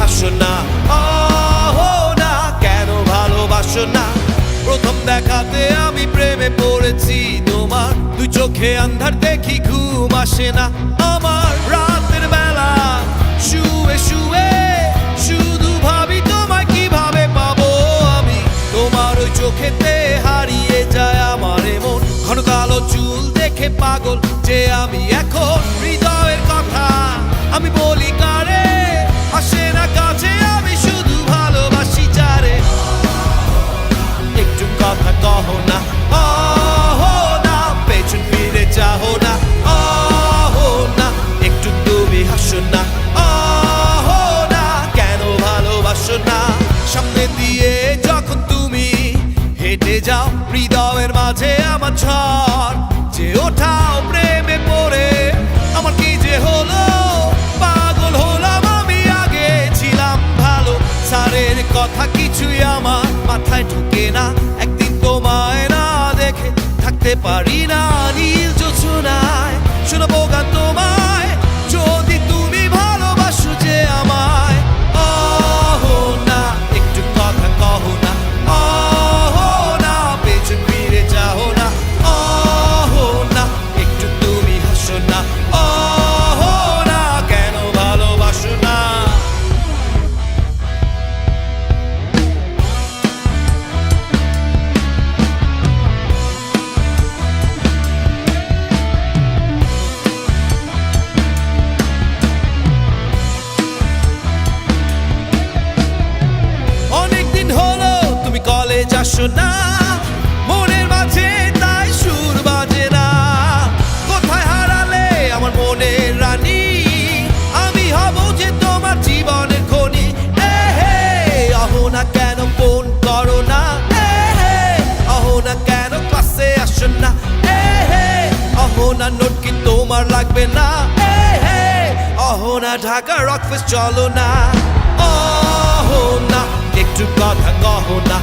হাসো না, না কেন ভালোবাসো না? প্রথম দেখাতে আমি প্রেমে পড়েছি তোমার, দুই চোখে আন্ধার দেখি ঘুম আসে না আমার। রাতের বেলা শুয়ে শুয়ে শুধু ভাবি তোমায় কিভাবে পাবো আমি। তোমার ওই চোখেতে হারিয়ে যায় আমার মন, ঘন কালো চুল দেখে পাগল যে আমি এখন। হৃদয়ের কথা আমি বলি কারে, আসে না কাছে আমি শুধু ভালোবাসি যারে। একটু কথা কহ না, না পেছন ফিরে চাহো না, না একটু তুমি হাসো না, না কেন ভালোবাসো না? সামনে দিয়ে যখন তুমি হেঁটে যাও, হৃদয়ের মাঝে আমার ঝড় যে ওঠাও। প্রেমে পড়ে আমার কি যে হলো, পাগল হলাম আমি। আগে ছিলাম ভালো, সারের কথা কিছুই আমার মাথায় ঢুকে না। একদিন তোমায় না দেখে থাকতে পারি না। নীল জোছনায় শোনাবো গান তোমায়, যদি তুমি ভালোবাসো যে আমায়। না একটু কথা কহ না, না পেছন ফিরে যাও না, না একটু তুমি হাসো না, না কেন ভালোবাসো না? অনেকদিন হলো তুমি কলেজ আসো না, মনের মাঝে তাই সুর বাজে না। কোথায় হারালে আমার মনের রানী, আমি হব যে তোমার জীবনের খনি। আহো না কেন ফোন করো না, আহো না কেন ক্লাসে আসো না, আহো না নোট কি তোমার লাগবে না, আহো না ঢাকা রকফেস্ট চলো না, না একটু কথা কহ না,